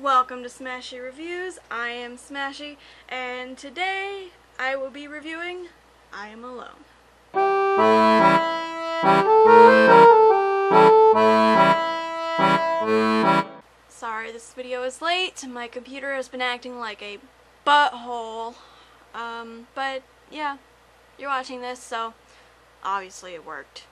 Welcome to Smashie Reviews. I am Smashie, and today I will be reviewing I Am Alone. Sorry this video is late. My computer has been acting like a butthole. But yeah, you're watching this, so obviously it worked.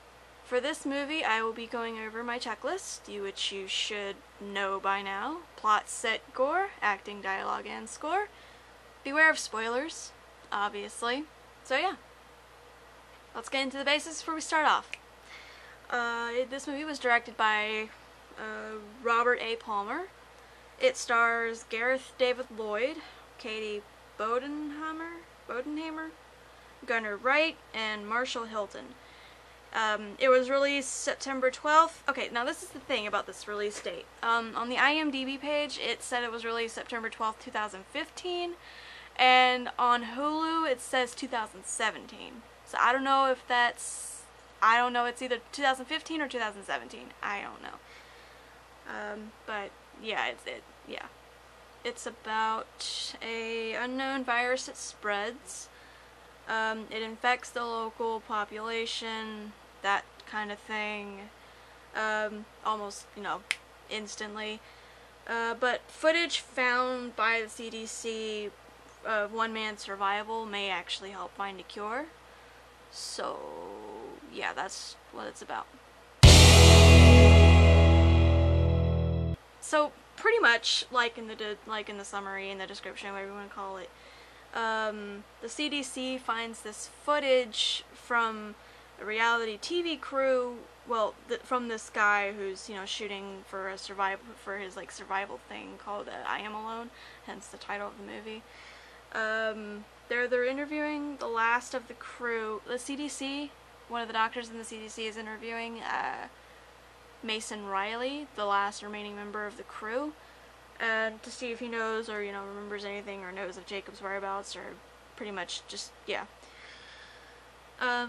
For this movie, I will be going over my checklist, which you should know by now. Plot, set, gore, acting, dialogue, and score. Beware of spoilers, obviously. So yeah, let's get into the basics before we start off. This movie was directed by Robert A. Palmer. It stars Gareth David-Lloyd, Katy Bodenhamer, Wright, and Marshal Hilton. It was released September 12th. Okay, now this is the thing about this release date. On the IMDb page, it said it was released September 12th, 2015, and on Hulu, it says 2017. So I don't know if it's either 2015 or 2017. I don't know. But yeah, it's about a unknown virus that spreads. It infects the local population, that kind of thing, almost, instantly. But footage found by the CDC of one man's survival may actually help find a cure. So, yeah, that's what it's about. So, pretty much, like in the summary, in the description, whatever you want to call it, the CDC finds this footage from a reality TV crew, from this guy who's, shooting for his survival thing called I Am Alone, hence the title of the movie. They're interviewing the last of the crew. The CDC, one of the doctors in the CDC is interviewing Mason Riley, the last remaining member of the crew, and to see if he knows or, remembers anything or knows of Jacob's whereabouts, or pretty much just, yeah.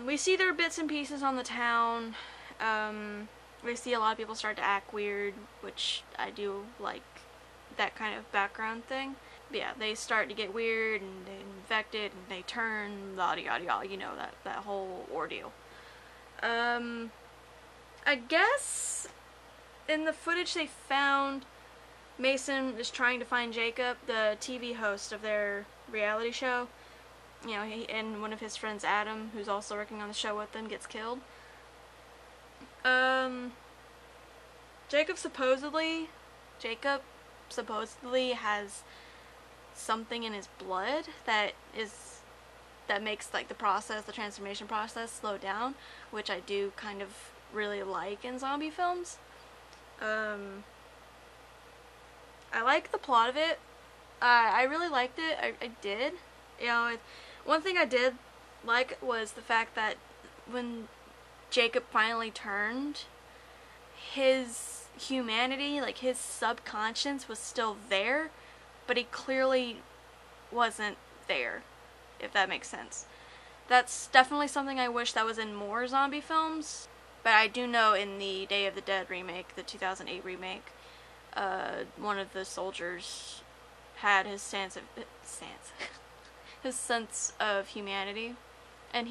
We see their bits and pieces on the town. We see a lot of people start to act weird, which I do like that kind of background thing. But yeah, they start to get weird, and they infected, and they turn, yada yada yada, that whole ordeal. I guess in the footage they found, Mason is trying to find Jacob, the TV host of their reality show. And one of his friends, Adam, who's also working on the show with them, gets killed. Jacob supposedly has something in his blood that makes the transformation process slow down, which I do kind of really like in zombie films. I like the plot of it. I really liked it. I did. One thing I did like was the fact that when Jacob finally turned, his humanity, his subconscious, was still there, but he clearly wasn't there, if that makes sense. That's definitely something I wish that was in more zombie films, but I do know in the Day of the Dead remake, the 2008 remake, one of the soldiers had his sense of humanity, and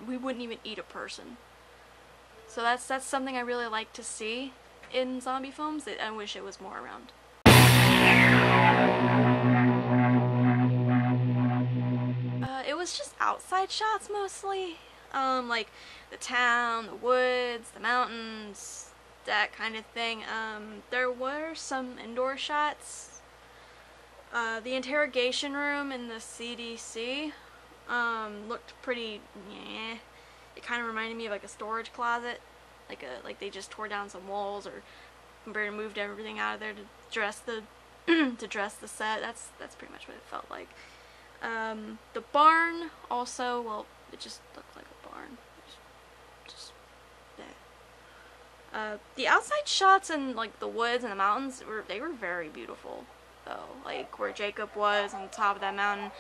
we wouldn't even eat a person. So that's something I really like to see in zombie films. I wish it was more around. It was just outside shots mostly, like the town, the woods, the mountains, that kind of thing. There were some indoor shots. The interrogation room in the CDC looked pretty, It kind of reminded me of a storage closet, like they just tore down some walls or moved everything out of there to dress the set. That's pretty much what it felt like. The barn also, it just looked like a barn. Just there. The outside shots in the woods and the mountains were very beautiful. Though, where Jacob was on the top of that mountain,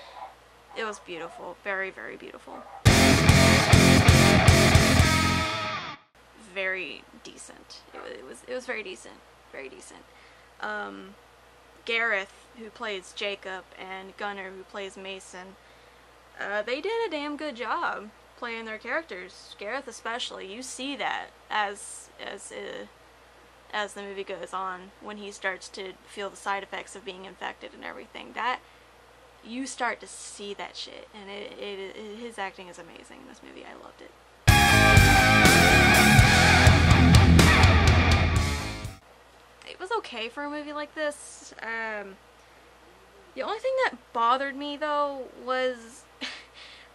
it was beautiful, very, very beautiful. Very decent. It was very decent, very decent. Gareth, who plays Jacob, and Gunnar, who plays Mason, they did a damn good job playing their characters. Gareth especially, you see that as the movie goes on, when he starts to feel the side effects of being infected and everything. That you start to see that shit, and his acting is amazing in this movie. I loved it. It was okay for a movie like this. The only thing that bothered me though was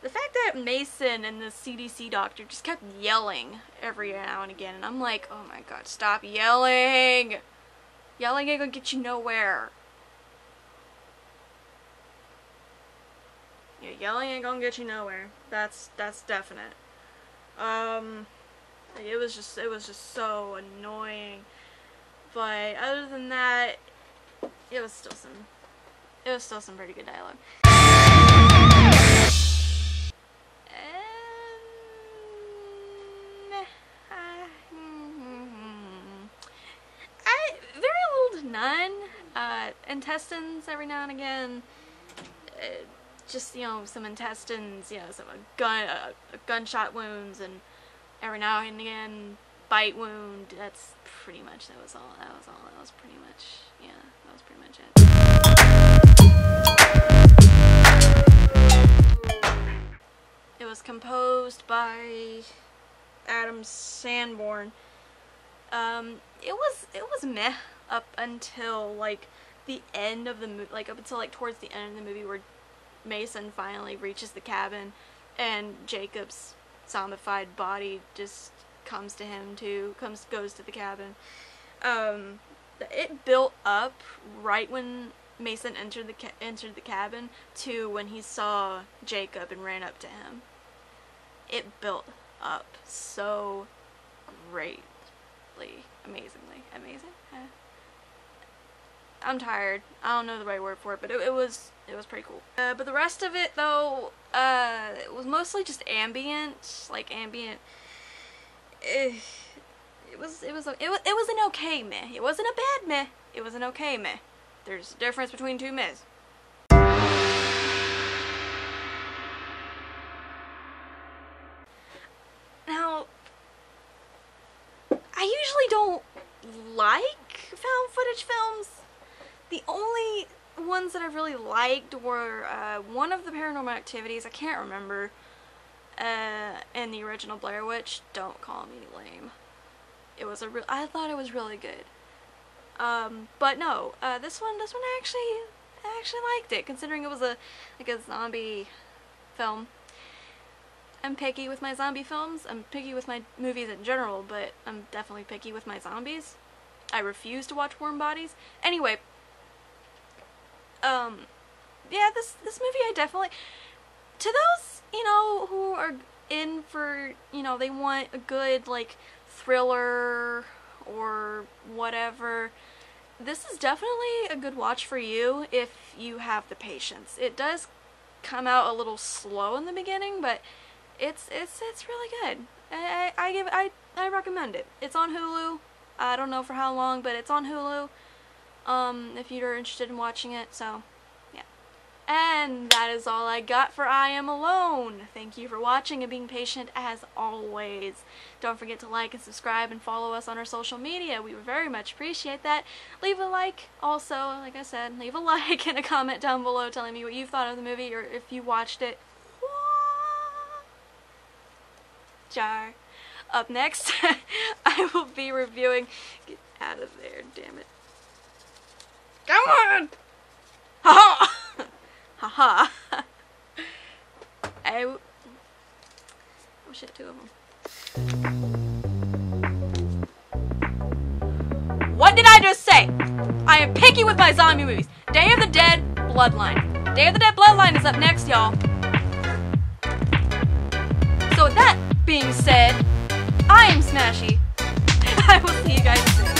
the fact that Mason and the CDC doctor just kept yelling every now and again, and I'm like, oh my god, stop yelling! Yelling ain't gonna get you nowhere. Yeah, yelling ain't gonna get you nowhere. That's definite. It was just so annoying. But other than that, it was still some pretty good dialogue. Very little to none. Intestines every now and again. Just, you know, some intestines, you know, some gunshot wounds, and every now and again bite wound. That's pretty much, that was pretty much, yeah, that was pretty much it. It was composed by Adam Sanborn. It was meh up until like the end of the movie, like up until like towards the end of the movie, where Mason finally reaches the cabin and Jacob's zombified body just comes to him too, goes to the cabin. It built up right when Mason entered the cabin to when he saw Jacob and ran up to him. It built up so greatly, amazingly, amazing. I'm tired. I don't know the right word for it, but it was pretty cool. But the rest of it though, it was mostly just ambient, like ambient. It was an okay meh. It wasn't a bad meh. It was an okay meh. There's a difference between two mehs. Now, I usually don't like found footage films. The only ones that I really liked were one of the Paranormal Activities, I can't remember, and the original Blair Witch. Don't call me lame. I thought it was really good. But no, this one I actually liked it, considering it was a zombie film. I'm picky with my zombie films. I'm picky with my movies in general, but I'm definitely picky with my zombies. I refuse to watch warm bodies. Anyway, yeah, this movie I definitely, to those, you know, who are in for, you know, they want a good, like, thriller or whatever, this is definitely a good watch for you if you have the patience. It does come out a little slow in the beginning, but it's really good. I recommend it. It's on Hulu. I don't know for how long, but it's on Hulu. If you're interested in watching it, so yeah. And that is all I got for I Am Alone. Thank you for watching and being patient as always. Don't forget to like and subscribe and follow us on our social media. We would very much appreciate that. Leave a like also, like I said, leave a like and a comment down below telling me what you thought of the movie or if you watched it. Jar. Up next, I will be reviewing. Get out of there, damn it. Come on! Ha ha! Ha ha! Oh shit, two of them. What did I just say? I am picky with my zombie movies. Day of the Dead, Bloodline. Day of the Dead, Bloodline is up next, y'all. So with that being said, I am Smashie. I will see you guys soon.